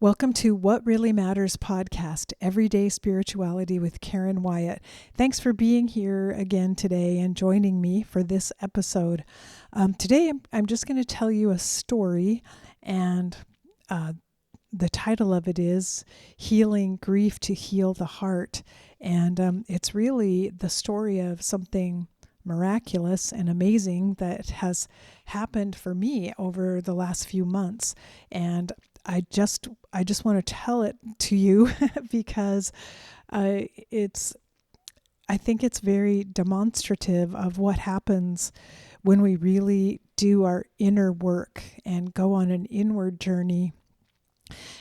Welcome to What Really Matters podcast, Everyday Spirituality with Karen Wyatt. Thanks for being here again today and joining me for this episode. Today, I'm just going to tell you a story, and the title of it is Healing Grief to Heal the Heart. And it's really the story of something miraculous and amazing that has happened for me over the last few months. And I just want to tell it to you because I think it's very demonstrative of what happens when we really do our inner work and go on an inward journey,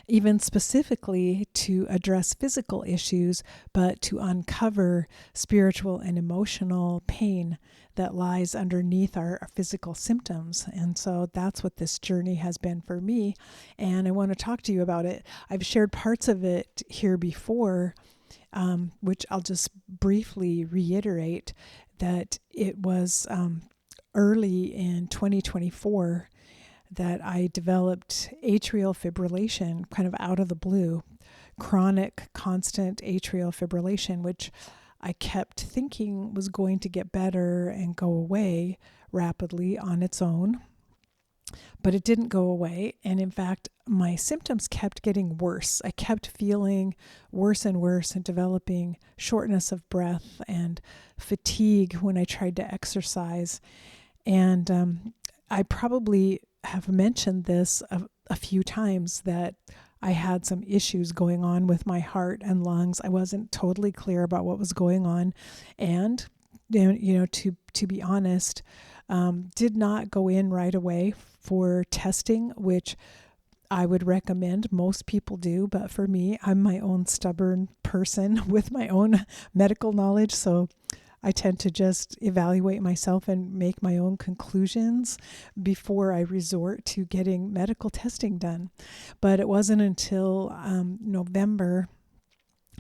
even specifically to address physical issues, but to uncover spiritual and emotional pain that lies underneath our physical symptoms. And so that's what this journey has been for me. And I want to talk to you about it. I've shared parts of it here before, which I'll just briefly reiterate that it was early in 2024 that I developed atrial fibrillation kind of out of the blue, chronic, constant atrial fibrillation, which I kept thinking was going to get better and go away rapidly on its own, but it didn't go away. And in fact, my symptoms kept getting worse. I kept feeling worse and worse and developing shortness of breath and fatigue when I tried to exercise. And I probably have mentioned this a few times that I had some issues going on with my heart and lungs. I wasn't totally clear about what was going on. And, to be honest, did not go in right away for testing, which I would recommend most people do. But for me, I'm my own stubborn person with my own medical knowledge. So I tend to just evaluate myself and make my own conclusions before I resort to getting medical testing done. But it wasn't until November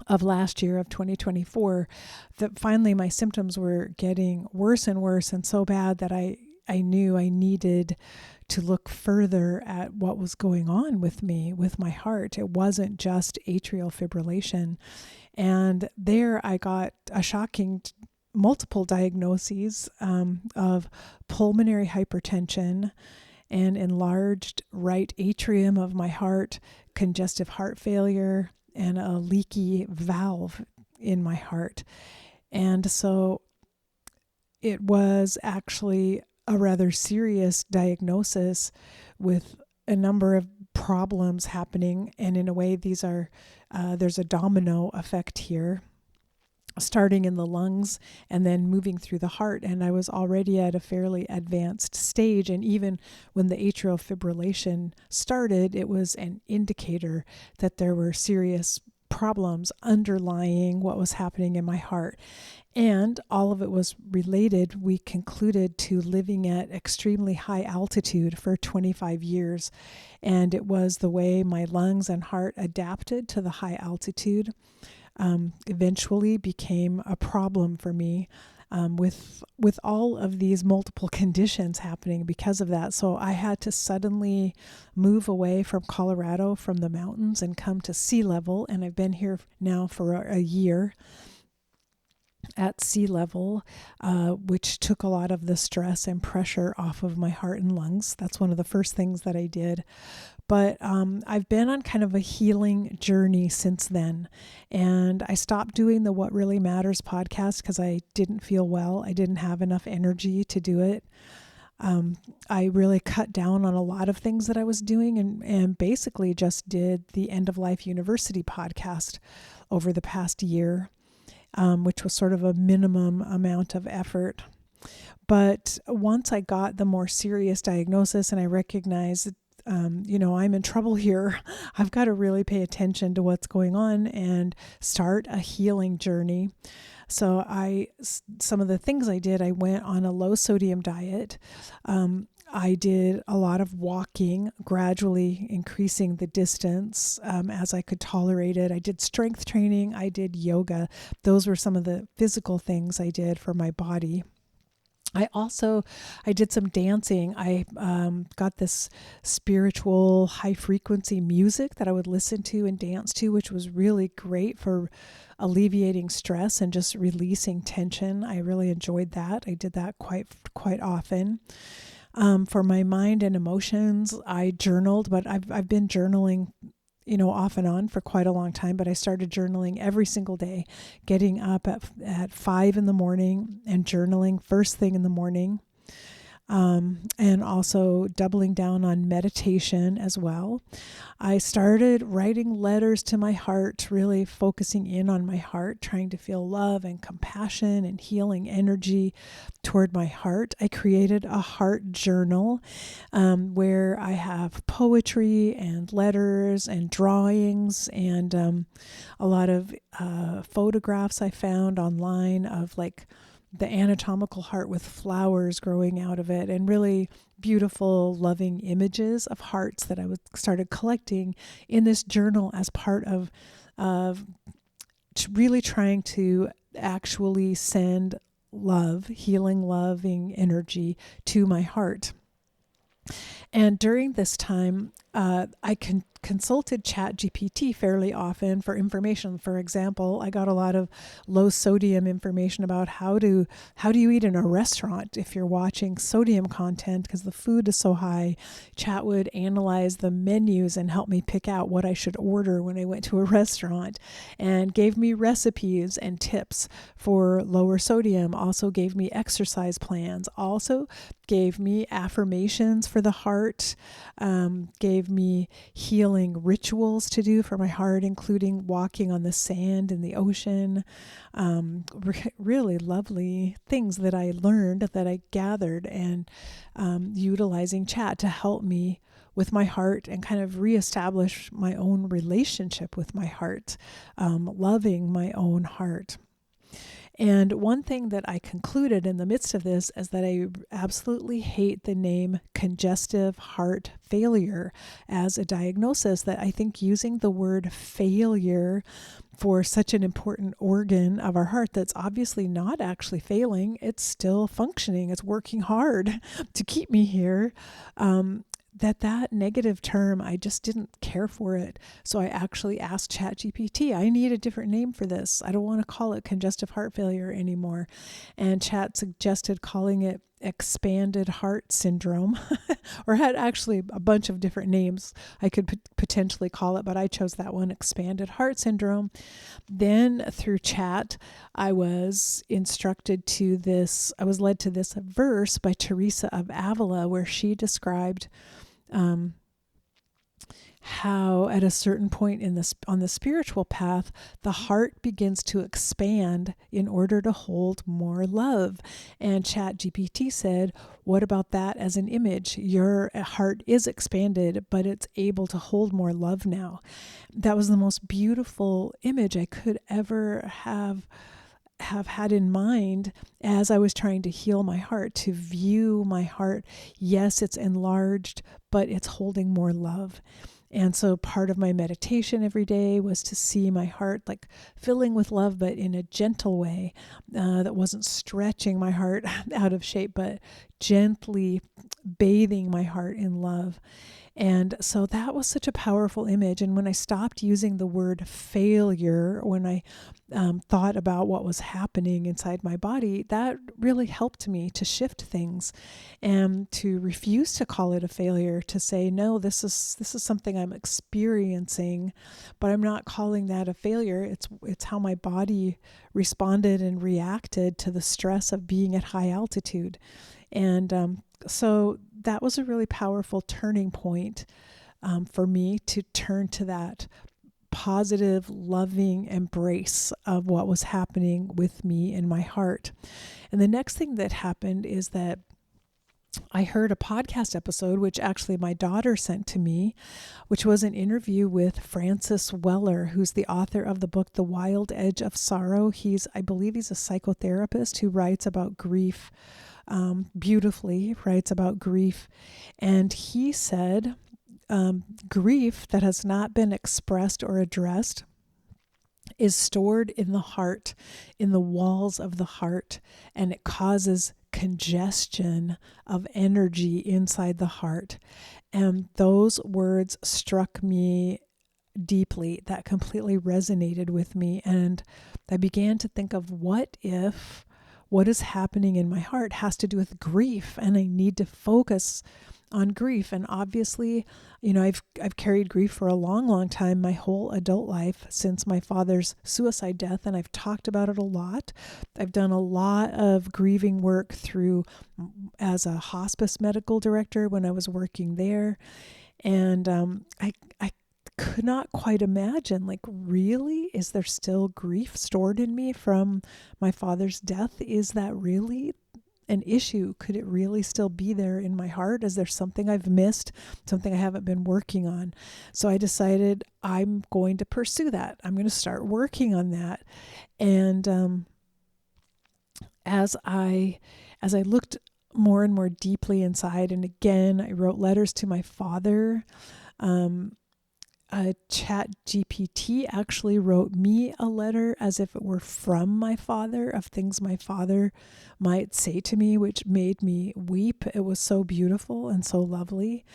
of last year, of 2024, that finally my symptoms were getting worse and worse and so bad that I knew I needed to look further at what was going on with me, with my heart. It wasn't just atrial fibrillation. And there I got a shocking multiple diagnoses of pulmonary hypertension, and enlarged right atrium of my heart, congestive heart failure, and a leaky valve in my heart. And so it was actually a rather serious diagnosis with a number of problems happening. And in a way, these are there's a domino effect here, starting in the lungs and then moving through the heart. And I was already at a fairly advanced stage. And even when the atrial fibrillation started, it was an indicator that there were serious problems underlying what was happening in my heart. And all of it was related, we concluded, to living at extremely high altitude for 25 years. And it was the way my lungs and heart adapted to the high altitude eventually became a problem for me with all of these multiple conditions happening because of that. So I had to suddenly move away from Colorado, from the mountains, and come to sea level. And I've been here now for a year at sea level, which took a lot of the stress and pressure off of my heart and lungs. That's one of the first things that I did. But I've been on kind of a healing journey since then. And I stopped doing the What Really Matters podcast because I didn't feel well. I didn't have enough energy to do it. I really cut down on a lot of things that I was doing and basically just did the End of Life University podcast over the past year, which was sort of a minimum amount of effort. But once I got the more serious diagnosis and I recognized I'm in trouble here. I've got to really pay attention to what's going on and start a healing journey. So some of the things I did, I went on a low sodium diet. I did a lot of walking, gradually increasing the distance as I could tolerate it. I did strength training. I did yoga. Those were some of the physical things I did for my body. I did some dancing. I got this spiritual high frequency music that I would listen to and dance to, which was really great for alleviating stress and just releasing tension. I really enjoyed that. I did that quite often. For my mind and emotions, I journaled, but I've been journaling, off and on for quite a long time, but I started journaling every single day, getting up at 5 in the morning and journaling first thing in the morning. And also doubling down on meditation as well. I started writing letters to my heart, really focusing in on my heart, trying to feel love and compassion and healing energy toward my heart. I created a heart journal where I have poetry and letters and drawings and a lot of photographs I found online of like the anatomical heart with flowers growing out of it, and really beautiful, loving images of hearts that I started collecting in this journal as part of really trying to actually send love, healing, loving energy to my heart. And during this time, I consulted ChatGPT fairly often for information. For example, I got a lot of low sodium information about how do you eat in a restaurant if you're watching sodium content, because the food is so high. Chat would analyze the menus and help me pick out what I should order when I went to a restaurant, and gave me recipes and tips for lower sodium. Also gave me exercise plans. Also gave me affirmations for the heart. Gave me healing rituals to do for my heart, including walking on the sand in the ocean. Really lovely things that I learned, that I gathered, and utilizing chat to help me with my heart and kind of reestablish my own relationship with my heart, loving my own heart. And one thing that I concluded in the midst of this is that I absolutely hate the name congestive heart failure as a diagnosis, that I think using the word failure for such an important organ of our heart that's obviously not actually failing, it's still functioning, it's working hard to keep me here, that negative term, I just didn't care for it. So I actually asked ChatGPT, I need a different name for this. I don't want to call it congestive heart failure anymore. And Chat suggested calling it expanded heart syndrome, or had actually a bunch of different names I could potentially call it, but I chose that one, expanded heart syndrome. Then through Chat, I was led to this verse by Teresa of Avila, where she described how at a certain point on the spiritual path, the heart begins to expand in order to hold more love. And ChatGPT said, what about that as an image? Your heart is expanded, but it's able to hold more love now. That was the most beautiful image I could ever have had in mind as I was trying to heal my heart, to view my heart. Yes, it's enlarged, but it's holding more love. And so part of my meditation every day was to see my heart like filling with love, but in a gentle way, that wasn't stretching my heart out of shape, but gently bathing my heart in love. And so that was such a powerful image. And when I stopped using the word failure, when I thought about what was happening inside my body, that really helped me to shift things and to refuse to call it a failure, to say, no, this is something I'm experiencing, but I'm not calling that a failure. It's how my body responded and reacted to the stress of being at high altitude. And so that was a really powerful turning point for me, to turn to that positive, loving embrace of what was happening with me in my heart. And the next thing that happened is that I heard a podcast episode, which actually my daughter sent to me, which was an interview with Francis Weller, who's the author of the book, The Wild Edge of Sorrow. I believe he's a psychotherapist who writes about grief, beautifully writes about grief. And he said, grief that has not been expressed or addressed is stored in the heart, in the walls of the heart, and it causes congestion of energy inside the heart. And those words struck me deeply. That completely resonated with me. And I began to think of what if what is happening in my heart has to do with grief, and I need to focus on grief. And obviously, I've carried grief for a long, long time, my whole adult life, since my father's suicide death, and I've talked about it a lot. I've done a lot of grieving work as a hospice medical director when I was working there. And I could not quite imagine, like, really, is there still grief stored in me from my father's death? Is that really an issue? Could it really still be there in my heart? Is there something I've missed, something I haven't been working on? So I decided I'm going to pursue that. I'm going to start working on that. And as I looked more and more deeply inside, and again, I wrote letters to my father. Chat GPT actually wrote me a letter as if it were from my father, of things my father might say to me, which made me weep. It was so beautiful and so lovely.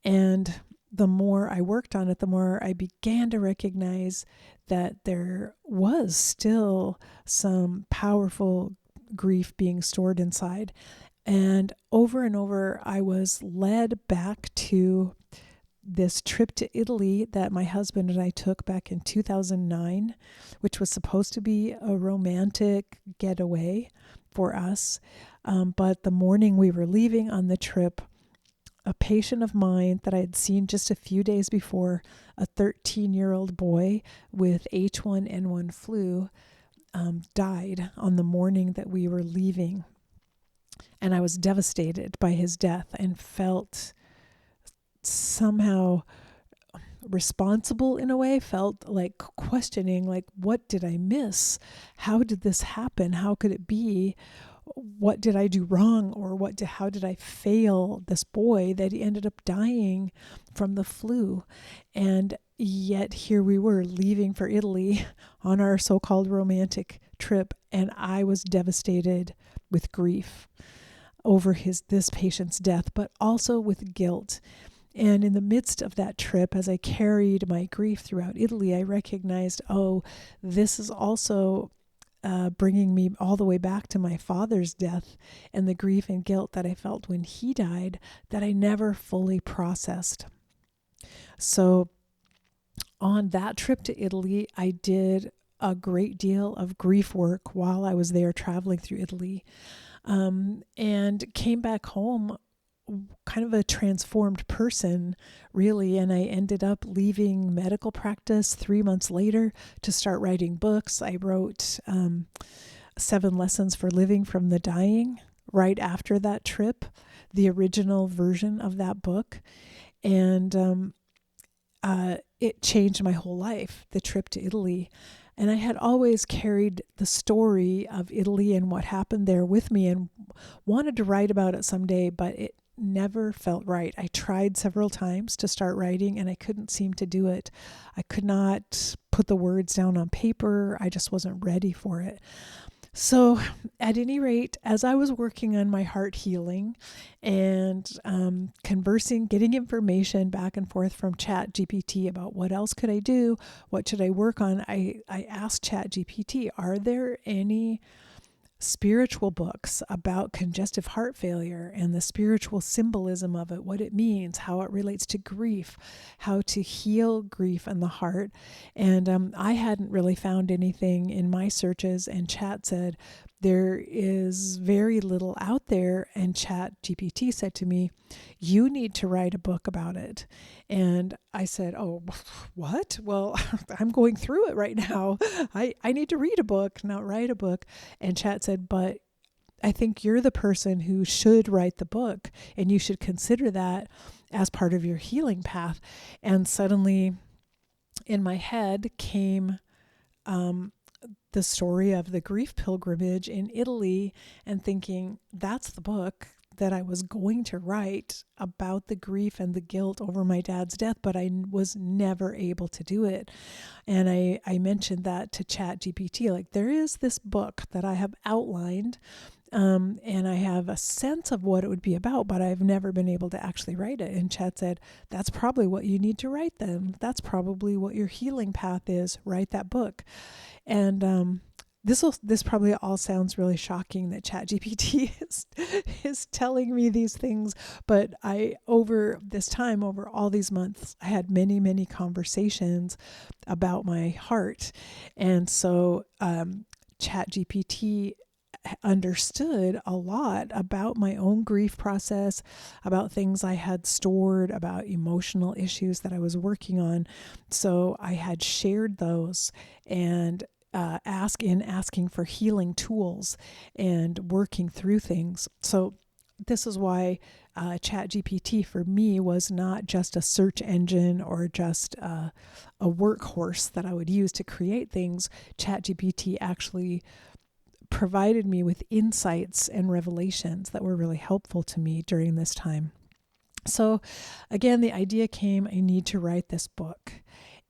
And the more I worked on it, the more I began to recognize that there was still some powerful grief being stored inside. And over, I was led back to this trip to Italy that my husband and I took back in 2009, which was supposed to be a romantic getaway for us. But the morning we were leaving on the trip, a patient of mine that I had seen just a few days before, a 13-year-old boy with H1N1 flu, died on the morning that we were leaving. And I was devastated by his death and felt somehow responsible in a way, felt like questioning, like, what did I miss? How did this happen? How could it be? What did I do wrong? Or how did I fail this boy that he ended up dying from the flu? And yet here we were leaving for Italy on our so-called romantic trip, and I was devastated with grief over this patient's death, but also with guilt. And in the midst of that trip, as I carried my grief throughout Italy, I recognized, this is also bringing me all the way back to my father's death and the grief and guilt that I felt when he died that I never fully processed. So on that trip to Italy, I did a great deal of grief work while I was there traveling through Italy, and came back home kind of a transformed person, really. And I ended up leaving medical practice 3 months later to start writing books. I wrote 7 Lessons for Living from the Dying right after that trip, the original version of that book. And it changed my whole life, the trip to Italy. And I had always carried the story of Italy and what happened there with me and wanted to write about it someday, but it never felt right. I tried several times to start writing and I couldn't seem to do it. I could not put the words down on paper. I just wasn't ready for it. So at any rate, as I was working on my heart healing and conversing, getting information back and forth from Chat GPT about what else could I do, what should I work on, I asked Chat GPT, are there any spiritual books about congestive heart failure and the spiritual symbolism of it, what it means, how it relates to grief, how to heal grief in the heart? And I hadn't really found anything in my searches, and Chat said there is very little out there. And Chat GPT said to me, you need to write a book about it. And I said, oh, what? Well, I'm going through it right now. I need to read a book, not write a book. And Chat said, but I think you're the person who should write the book, and you should consider that as part of your healing path. And suddenly in my head came the story of the grief pilgrimage in Italy, and thinking that's the book that I was going to write about the grief and the guilt over my dad's death, but I was never able to do it. And I mentioned that to Chat GPT, like, there is this book that I have outlined And I have a sense of what it would be about, but I've never been able to actually write it. And Chad said, that's probably what you need to write then. That's probably what your healing path is. Write that book. And this probably all sounds really shocking that ChatGPT is telling me these things, but over this time, over all these months, I had many conversations about my heart, and so ChatGPT understood a lot about my own grief process, about things I had stored, about emotional issues that I was working on. So I had shared those and asking for healing tools and working through things. So this is why ChatGPT for me was not just a search engine or just a workhorse that I would use to create things. ChatGPT actually provided me with insights and revelations that were really helpful to me during this time. So again, the idea came, I need to write this book.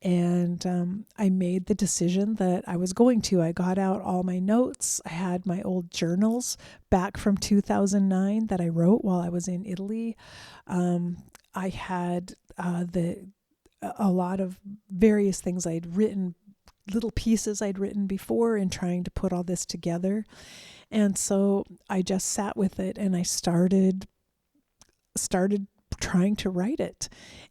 And I made the decision that I was going to. I got out all my notes. I had my old journals back from 2009 that I wrote while I was in Italy. I had a lot of various things I'd written, little pieces I'd written before, in trying to put all this together. And so I just sat with it, and I started trying to write it.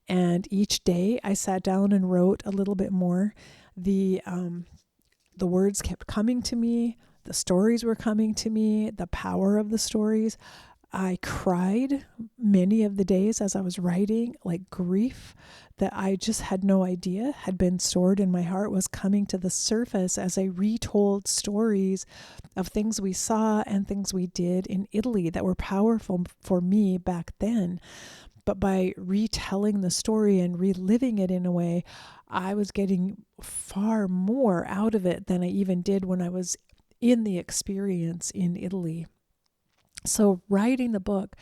And each day I sat down and wrote a little bit more. The words kept coming to me. The stories were coming to me. The power of the stories. I cried many of the days as I was writing, like grief that I just had no idea had been stored in my heart was coming to the surface as I retold stories of things we saw and things we did in Italy that were powerful for me back then. But by retelling the story and reliving it in a way, I was getting far more out of it than I even did when I was in the experience in Italy. So writing the book,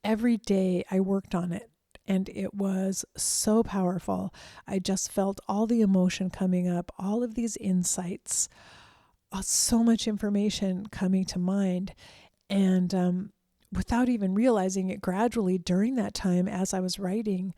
every day I worked on it, and it was so powerful. I just felt all the emotion coming up, all of these insights, so much information coming to mind. And without even realizing it, gradually during that time as I was writing,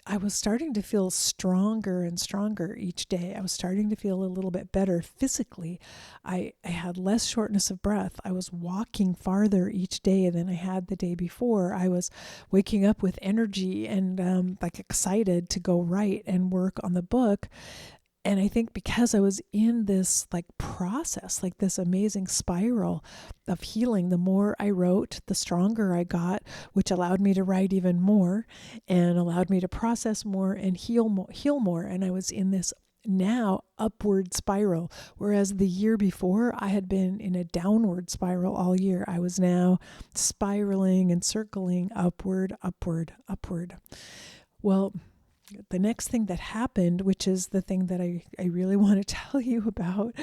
I was starting to feel stronger and stronger each day. I was starting to feel a little bit better physically. I had less shortness of breath. I was walking farther each day than I had the day before. I was waking up with energy and like excited to go write and work on the book. And I think because I was in this like process, like this amazing spiral of healing, the more I wrote, the stronger I got, which allowed me to write even more and allowed me to process more and heal more. And I was in this now upward spiral, whereas the year before I had been in a downward spiral all year. I was now spiraling and circling upward. Well, the next thing that happened, which is the thing that I really want to tell you about,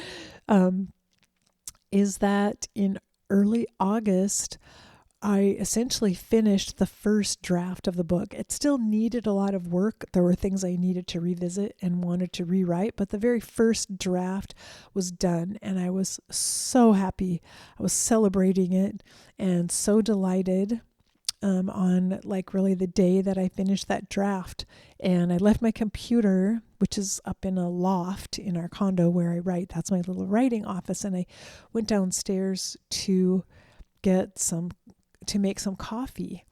is that in early August, I essentially finished the first draft of the book. It still needed a lot of work. There were things I needed to revisit and wanted to rewrite, but the very first draft was done, and I was so happy. I was celebrating it and so delighted. On like really the day that I finished that draft. And I left my computer, which is up in a loft in our condo where I write. That's my little writing office. And I went downstairs to make some coffee.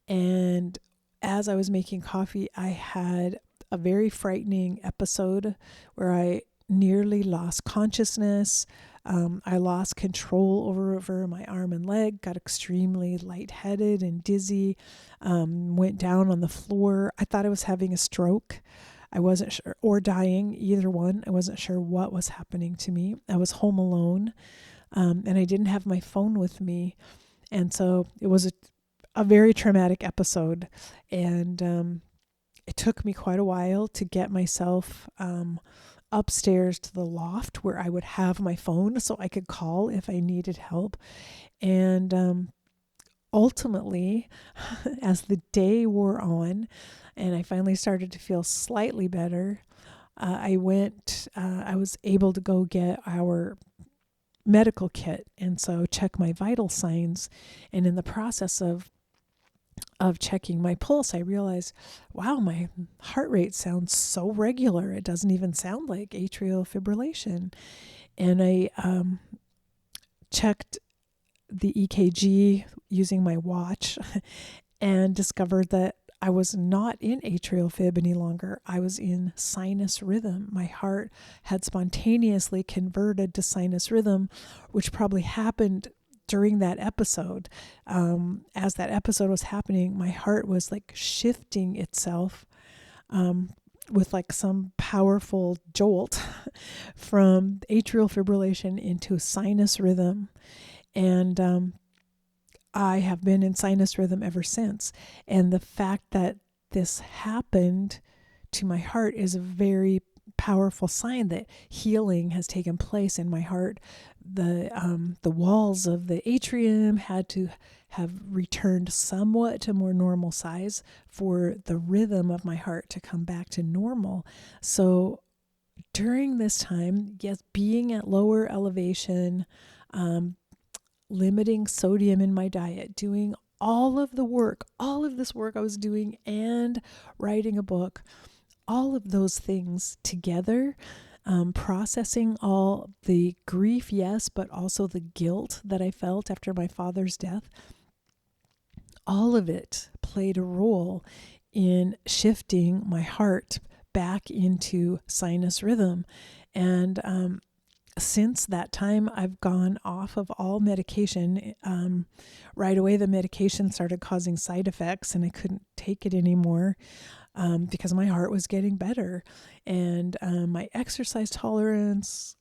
And as I was making coffee, I had a very frightening episode where I nearly lost consciousness. I lost control over my arm and leg, got extremely lightheaded and dizzy, went down on the floor. I thought I was having a stroke. I wasn't sure, or dying, either one. I wasn't sure what was happening to me. I was home alone, and I didn't have my phone with me. And so it was a very traumatic episode. And it took me quite a while to get myself upstairs to the loft where I would have my phone so I could call if I needed help. And ultimately, as the day wore on and I finally started to feel slightly better, I was able to go get our medical kit, and so check my vital signs. And in the process of checking my pulse, I realized, wow, my heart rate sounds so regular. It doesn't even sound like atrial fibrillation. And I checked the EKG using my watch and discovered that I was not in atrial fib any longer. I was in sinus rhythm. My heart had spontaneously converted to sinus rhythm, which probably happened during that episode. As that episode was happening, my heart was like shifting itself with like some powerful jolt from atrial fibrillation into sinus rhythm. And I have been in sinus rhythm ever since. And the fact that this happened to my heart is a very powerful sign that healing has taken place in my heart. The walls of the atrium had to have returned somewhat to more normal size for the rhythm of my heart to come back to normal. So during this time, yes, being at lower elevation, limiting sodium in my diet, doing all of this work I was doing and writing a book, all of those things together, processing all the grief, yes, but also the guilt that I felt after my father's death, all of it played a role in shifting my heart back into sinus rhythm. And since that time, I've gone off of all medication. Right away, the medication started causing side effects, and I couldn't take it anymore because my heart was getting better. And my exercise tolerance,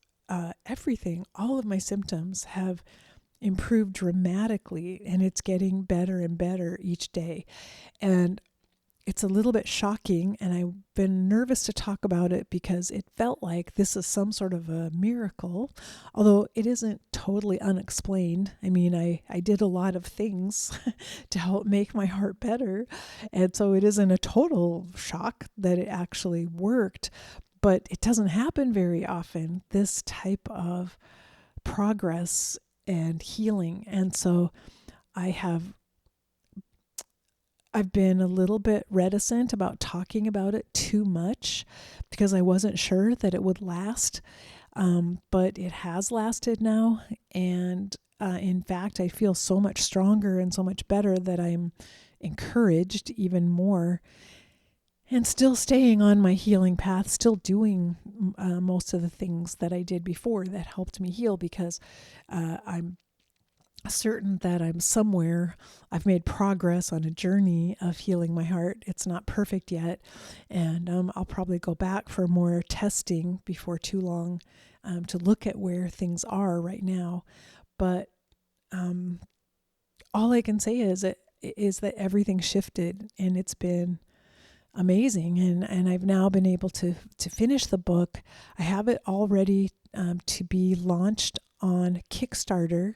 everything, all of my symptoms have improved dramatically, and it's getting better and better each day. And it's a little bit shocking, and I've been nervous to talk about it because it felt like this is some sort of a miracle, although it isn't totally unexplained. I mean, I did a lot of things to help make my heart better, and so it isn't a total shock that it actually worked, but it doesn't happen very often, this type of progress and healing. And so I've been a little bit reticent about talking about it too much because I wasn't sure that it would last. But it has lasted now. And in fact, I feel so much stronger and so much better that I'm encouraged even more and still staying on my healing path, still doing most of the things that I did before that helped me heal, because I'm certain that I've made progress on a journey of healing my heart. It's not perfect yet, and I'll probably go back for more testing before too long to look at where things are right now. But all I can say is that everything shifted, and it's been amazing. And I've now been able to finish the book. I have it all ready to be launched on Kickstarter.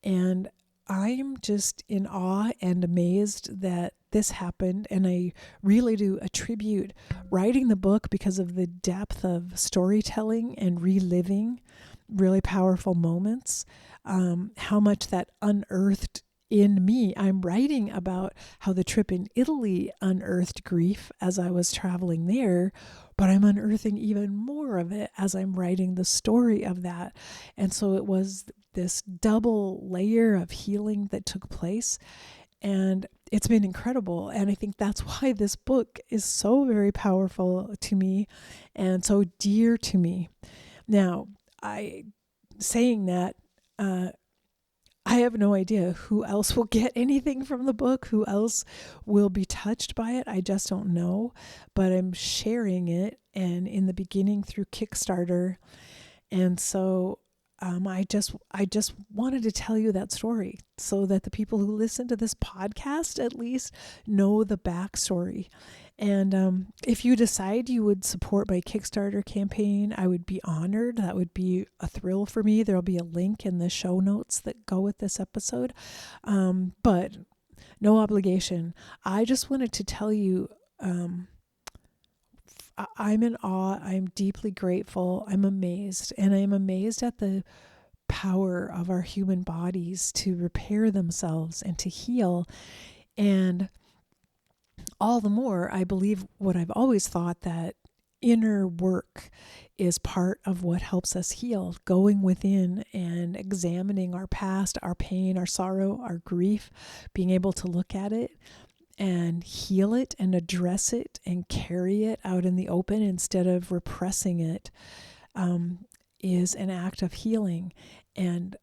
And I'm just in awe and amazed that this happened. And I really do attribute writing the book because of the depth of storytelling and reliving really powerful moments, how much that unearthed in me. I'm writing about how the trip in Italy unearthed grief as I was traveling there, but I'm unearthing even more of it as I'm writing the story of that. And so it was this double layer of healing that took place, and it's been incredible. And I think that's why this book is so very powerful to me and so dear to me. Now, saying that, I have no idea who else will get anything from the book, who else will be touched by it. I just don't know, but I'm sharing it, and in the beginning through Kickstarter. And so I just wanted to tell you that story so that the people who listen to this podcast at least know the backstory. And if you decide you would support my Kickstarter campaign, I would be honored. That would be a thrill for me. There'll be a link in the show notes that go with this episode. But no obligation. I just wanted to tell you, I'm in awe. I'm deeply grateful. I'm amazed. And I'm amazed at the power of our human bodies to repair themselves and to heal. And all the more, I believe what I've always thought, that inner work is part of what helps us heal, going within and examining our past, our pain, our sorrow, our grief, being able to look at it and heal it and address it and carry it out in the open instead of repressing it, is an act of healing. And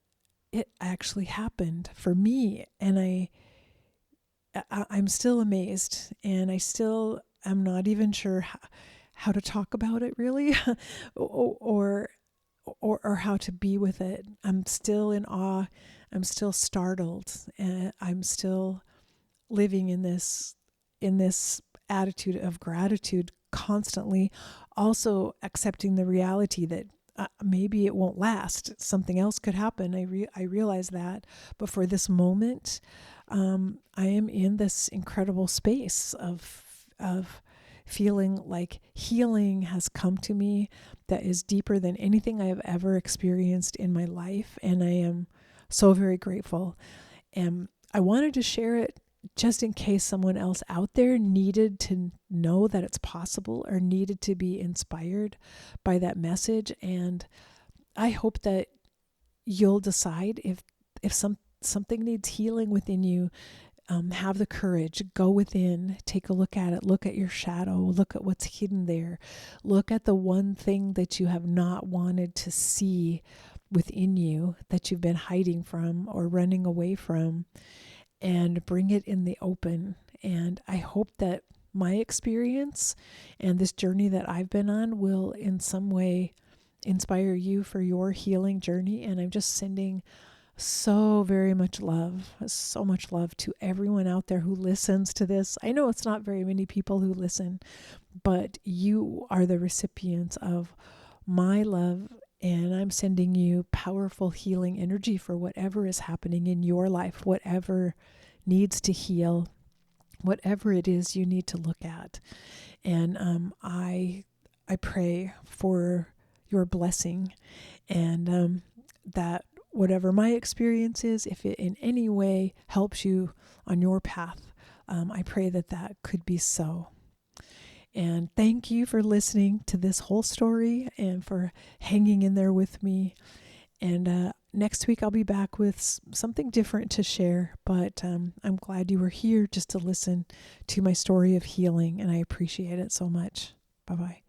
it actually happened for me. And I'm still amazed, and I'm not even sure how to talk about it really, or how to be with it. I'm still in awe. I'm still startled, and I'm still living in this attitude of gratitude constantly, also accepting the reality that maybe it won't last. Something else could happen. I realize that, but for this moment, I am in this incredible space of feeling like healing has come to me that is deeper than anything I have ever experienced in my life, and I am so very grateful. And I wanted to share it just in case someone else out there needed to know that it's possible or needed to be inspired by that message. And I hope that you'll decide if something needs healing within you. Have the courage, go within, take a look at it, look at your shadow, look at what's hidden there, look at the one thing that you have not wanted to see within you, that you've been hiding from or running away from, and bring it in the open. And I hope that my experience and this journey that I've been on will in some way inspire you for your healing journey. And I'm just sending so very much love, so much love to everyone out there who listens to this. I know it's not very many people who listen, but you are the recipients of my love, and I'm sending you powerful healing energy for whatever is happening in your life, whatever needs to heal, whatever it is you need to look at. And I pray for your blessing, and that whatever my experience is, if it in any way helps you on your path, I pray that could be so. And thank you for listening to this whole story and for hanging in there with me. And next week I'll be back with something different to share, but I'm glad you were here just to listen to my story of healing, and I appreciate it so much. Bye-bye.